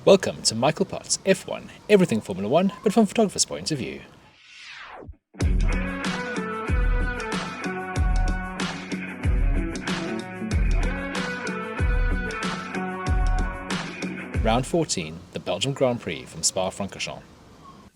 Welcome to Michael Potts F1, everything Formula 1, but from a photographer's point of view. Round 14, the Belgium Grand Prix from Spa Francorchamps.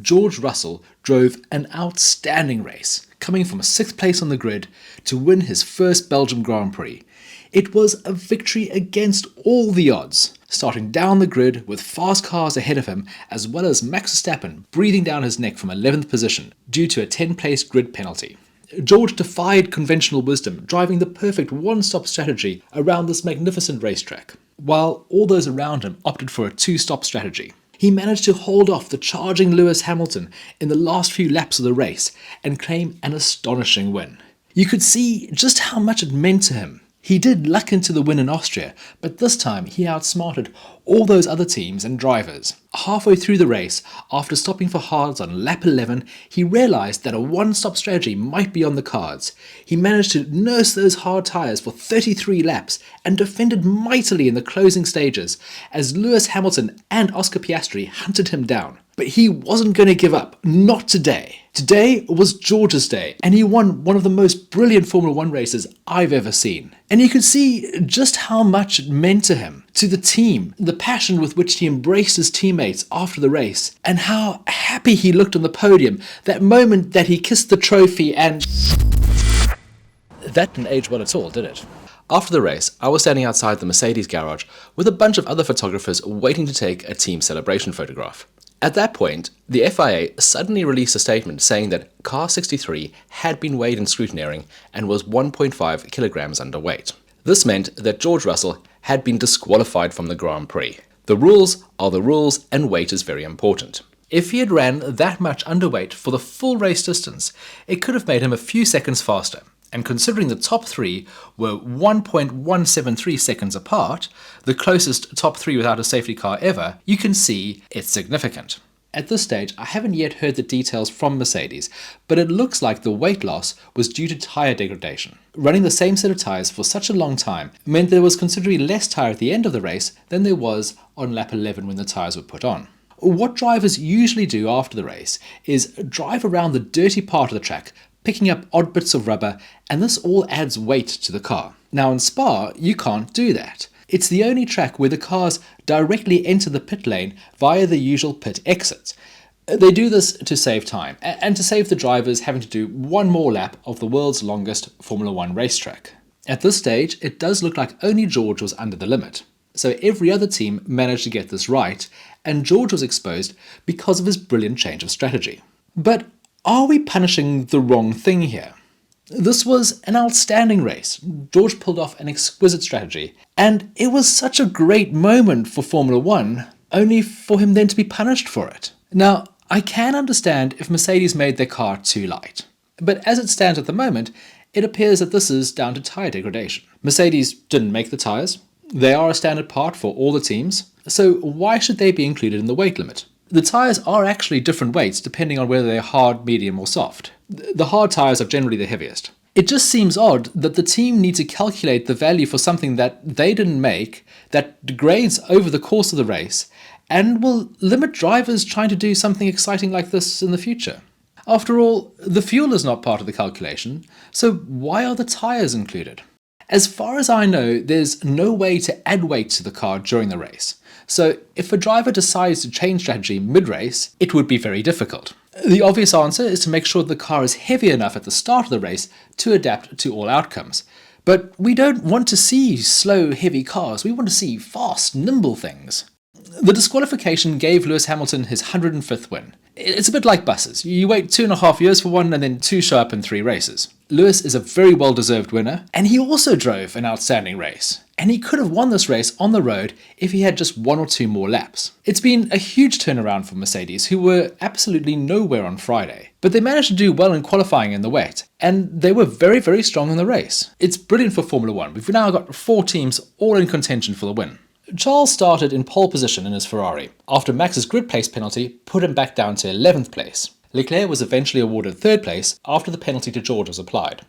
George Russell drove an outstanding race, coming from 6th place on the grid to win his first Belgium Grand Prix. It was a victory against all the odds, starting down the grid with fast cars ahead of him, as well as Max Verstappen breathing down his neck from 11th position due to a 10-place grid penalty. George defied conventional wisdom, driving the perfect one-stop strategy around this magnificent racetrack, while all those around him opted for a two-stop strategy. He managed to hold off the charging Lewis Hamilton in the last few laps of the race and claim an astonishing win. You could see just how much it meant to him. He did luck into the win in Austria, but this time he outsmarted all those other teams and drivers. Halfway through the race, after stopping for hards on lap 11, he realised that a one-stop strategy might be on the cards. He managed to nurse those hard tyres for 33 laps and defended mightily in the closing stages as Lewis Hamilton and Oscar Piastri hunted him down. But he wasn't going to give up, not today. Today was George's day, and he won one of the most brilliant Formula 1 races I've ever seen. And you could see just how much it meant to him, to the team, the passion with which he embraced his teammates after the race, and how happy he looked on the podium, that moment that he kissed the trophy and... That didn't age well at all, did it? After the race, I was standing outside the Mercedes garage with a bunch of other photographers waiting to take a team celebration photograph. At that point, the FIA suddenly released a statement saying that car 63 had been weighed in scrutineering and was 1.5 kilograms underweight. This meant that George Russell had been disqualified from the Grand Prix. The rules are the rules, and weight is very important. If he had ran that much underweight for the full race distance, it could have made him a few seconds faster. And considering the top three were 1.173 seconds apart, the closest top three without a safety car ever, you can see it's significant. At this stage, I haven't yet heard the details from Mercedes, but it looks like the weight loss was due to tyre degradation. Running the same set of tyres for such a long time meant there was considerably less tyre at the end of the race than there was on lap 11 when the tyres were put on. What drivers usually do after the race is drive around the dirty part of the track, picking up odd bits of rubber, and this all adds weight to the car. Now in Spa, you can't do that. It's the only track where the cars directly enter the pit lane via the usual pit exit. They do this to save time, and to save the drivers having to do one more lap of the world's longest Formula 1 racetrack. At this stage, it does look like only George was under the limit. So every other team managed to get this right, and George was exposed because of his brilliant change of strategy. But are we punishing the wrong thing here? This was an outstanding race. George pulled off an exquisite strategy, and it was such a great moment for Formula 1, only for him then to be punished for it. Now, I can understand if Mercedes made their car too light, but as it stands at the moment, it appears that this is down to tyre degradation. Mercedes didn't make the tyres. They are a standard part for all the teams, so why should they be included in the weight limit? The tyres are actually different weights depending on whether they're hard, medium or soft. The hard tyres are generally the heaviest. It just seems odd that the team needs to calculate the value for something that they didn't make, that degrades over the course of the race, and will limit drivers trying to do something exciting like this in the future. After all, the fuel is not part of the calculation, so why are the tyres included? As far as I know, there's no way to add weight to the car during the race. So if a driver decides to change strategy mid-race, it would be very difficult. The obvious answer is to make sure the car is heavy enough at the start of the race to adapt to all outcomes. But we don't want to see slow, heavy cars. We want to see fast, nimble things. The disqualification gave Lewis Hamilton his 105th win. It's a bit like buses. You wait 2.5 years for one and then two show up in 3 races. Lewis is a very well-deserved winner, and he also drove an outstanding race. And he could have won this race on the road if he had just 1 or 2 more laps. It's been a huge turnaround for Mercedes, who were absolutely nowhere on Friday. But they managed to do well in qualifying in the wet, and they were very, very strong in the race. It's brilliant for Formula 1. We've now got 4 teams all in contention for the win. Charles started in pole position in his Ferrari, after Max's grid pace penalty put him back down to 11th place. Leclerc was eventually awarded 3rd place after the penalty to George was applied.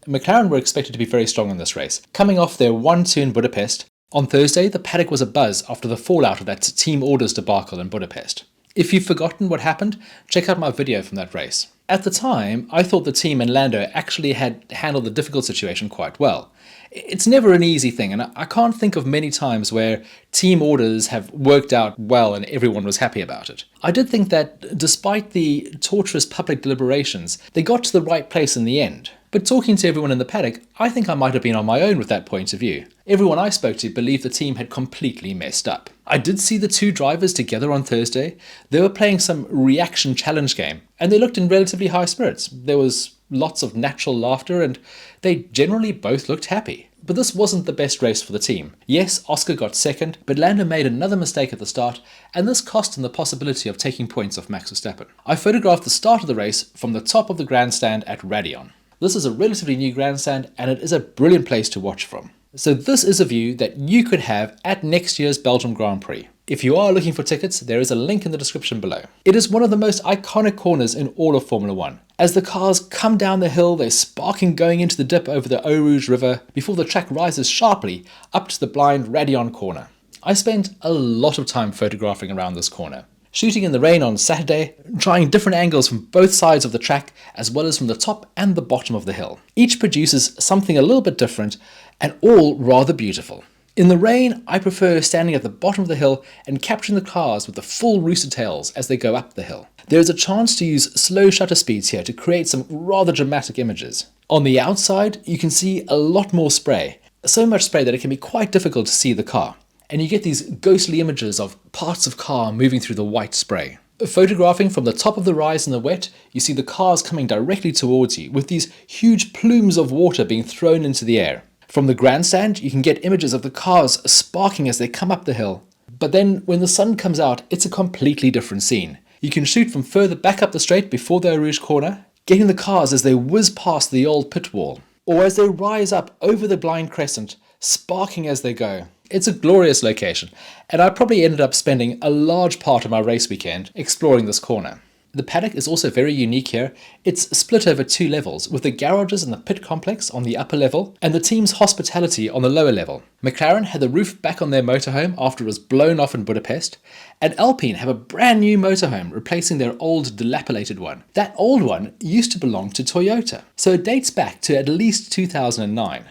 McLaren were expected to be very strong in this race, coming off their 1-2 in Budapest On Thursday, the paddock was abuzz after the fallout of that team orders debacle in Budapest. If you've forgotten what happened, check out my video from that race. At the time, I thought the team and Lando actually had handled the difficult situation quite well. It's never an easy thing, and I can't think of many times where team orders have worked out well and everyone was happy about it. I did think that despite the torturous public deliberations, they got to the right place in the end. But talking to everyone in the paddock, I think I might have been on my own with that point of view. Everyone I spoke to believed the team had completely messed up. I did see the two drivers together on Thursday. They were playing some reaction challenge game, and they looked in relatively high spirits. There was lots of natural laughter, and they generally both looked happy. But this wasn't the best race for the team. Yes, Oscar got second, but Lando made another mistake at the start, and this cost him the possibility of taking points off Max Verstappen. I photographed the start of the race from the top of the grandstand at Raidillon. This is a relatively new grandstand, and it is a brilliant place to watch from. So this is a view that you could have at next year's Belgium Grand Prix. If you are looking for tickets, there is a link in the description below. It is one of the most iconic corners in all of Formula 1. As the cars come down the hill, they're sparking going into the dip over the Rouge River before the track rises sharply up to the blind Raidillon corner. I spent a lot of time photographing around this corner. Shooting in the rain on Saturday, trying different angles from both sides of the track as well as from the top and the bottom of the hill. Each produces something a little bit different and all rather beautiful. In the rain, I prefer standing at the bottom of the hill and capturing the cars with the full rooster tails as they go up the hill. There is a chance to use slow shutter speeds here to create some rather dramatic images. On the outside, you can see a lot more spray. So much spray that it can be quite difficult to see the car. And you get these ghostly images of parts of car moving through the white spray. Photographing from the top of the rise in the wet, you see the cars coming directly towards you with these huge plumes of water being thrown into the air. From the grandstand, you can get images of the cars sparking as they come up the hill. But then when the sun comes out, it's a completely different scene. You can shoot from further back up the straight before the Rouge corner, getting the cars as they whiz past the old pit wall, or as they rise up over the blind crescent, sparking as they go. It's a glorious location, and I probably ended up spending a large part of my race weekend exploring this corner. The paddock is also very unique here. It's split over two levels, with the garages and the pit complex on the upper level, and the team's hospitality on the lower level. McLaren had the roof back on their motorhome after it was blown off in Budapest, and Alpine have a brand new motorhome replacing their old dilapidated one. That old one used to belong to Toyota, so it dates back to at least 2009.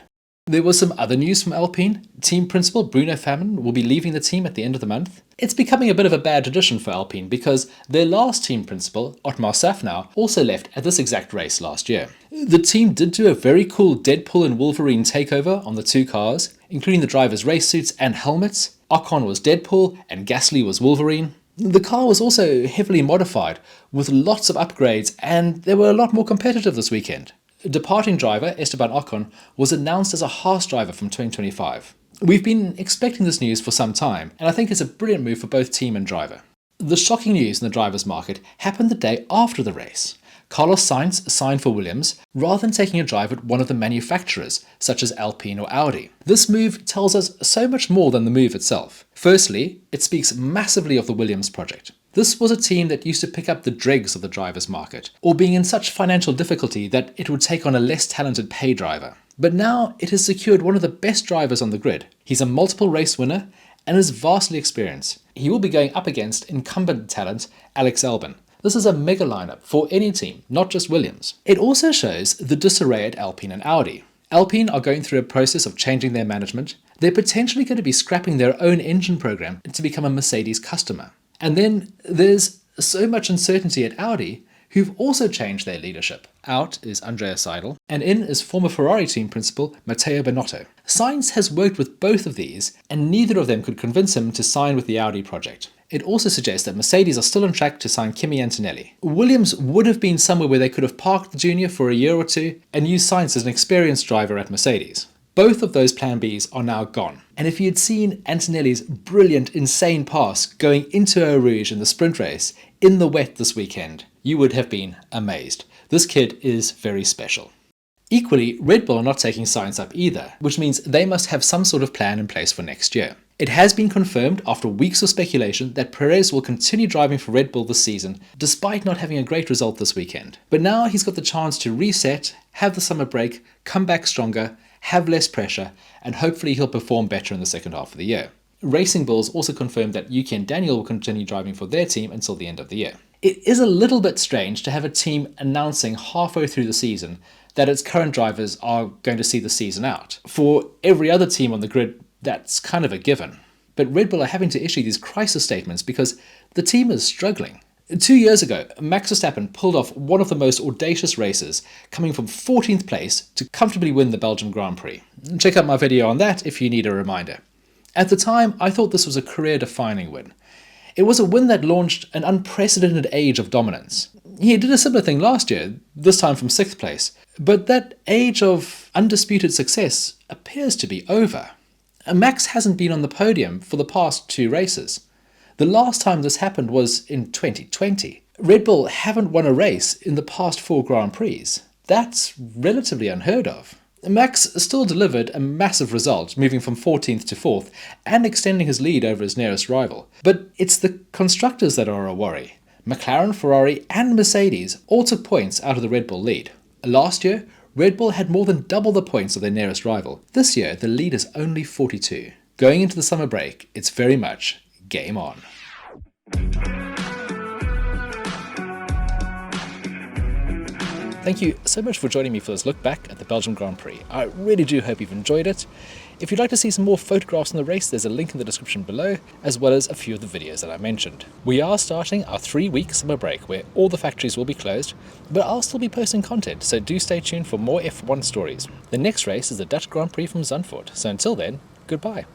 There was some other news from Alpine. Team principal Bruno Famin will be leaving the team at the end of the month. It's becoming a bit of a bad tradition for Alpine because their last team principal, Otmar Safnauer, also left at this exact race last year. The team did do a very cool Deadpool and Wolverine takeover on the two cars, including the drivers' race suits and helmets. Ocon was Deadpool and Gasly was Wolverine. The car was also heavily modified with lots of upgrades, and they were a lot more competitive this weekend. Departing driver Esteban Ocon was announced as a Haas driver from 2025. We've been expecting this news for some time, and I think it's a brilliant move for both team and driver. The shocking news in the drivers' market happened the day after the race. Carlos Sainz signed for Williams rather than taking a drive at one of the manufacturers, such as Alpine or Audi. This move tells us so much more than the move itself. Firstly, it speaks massively of the Williams project. This was a team that used to pick up the dregs of the drivers' market, or being in such financial difficulty that it would take on a less talented pay driver. But now it has secured one of the best drivers on the grid. He's a multiple race winner and is vastly experienced. He will be going up against incumbent talent Alex Albon. This is a mega lineup for any team, not just Williams. It also shows the disarray at Alpine and Audi. Alpine are going through a process of changing their management. They're potentially going to be scrapping their own engine program to become a Mercedes customer. And then there's so much uncertainty at Audi, who've also changed their leadership. Out is Andrea Seidel, and in is former Ferrari team principal Matteo Binotto. Sainz has worked with both of these, and neither of them could convince him to sign with the Audi project. It also suggests that Mercedes are still on track to sign Kimi Antonelli. Williams would have been somewhere where they could have parked the junior for a year or two and used Sainz as an experienced driver at Mercedes. Both of those plan Bs are now gone. And if you had seen Antonelli's brilliant, insane pass going into Eau Rouge in the sprint race in the wet this weekend, you would have been amazed. This kid is very special. Equally, Red Bull are not taking Sainz up either, which means they must have some sort of plan in place for next year. It has been confirmed after weeks of speculation that Perez will continue driving for Red Bull this season, despite not having a great result this weekend. But now he's got the chance to reset, have the summer break, come back stronger, have less pressure, and hopefully he'll perform better in the second half of the year. Racing Bulls also confirmed that Yuki and Daniel will continue driving for their team until the end of the year. It is a little bit strange to have a team announcing halfway through the season that its current drivers are going to see the season out. For every other team on the grid, that's kind of a given. But Red Bull are having to issue these crisis statements because the team is struggling. 2 years ago, Max Verstappen pulled off one of the most audacious races, coming from 14th place to comfortably win the Belgium Grand Prix. Check out my video on that if you need a reminder. At the time, I thought this was a career-defining win. It was a win that launched an unprecedented age of dominance. He did a similar thing last year, this time from 6th place, but that age of undisputed success appears to be over. Max hasn't been on the podium for the past 2 races. The last time this happened was in 2020. Red Bull haven't won a race in the past 4 Grand Prix. That's relatively unheard of. Max still delivered a massive result, moving from 14th to 4th and extending his lead over his nearest rival. But it's the constructors that are a worry. McLaren, Ferrari and Mercedes all took points out of the Red Bull lead. Last year, Red Bull had more than double the points of their nearest rival. This year, the lead is only 42. Going into the summer break, it's very much game on. Thank you so much for joining me for this look back at the Belgium Grand Prix. I really do hope you've enjoyed it. If you'd like to see some more photographs on the race, there's a link in the description below, as well as a few of the videos that I mentioned. We are starting our 3-week summer break where all the factories will be closed, but I'll still be posting content, so do stay tuned for more F1 stories. The next race is the Dutch Grand Prix from Zandvoort, so until then, goodbye.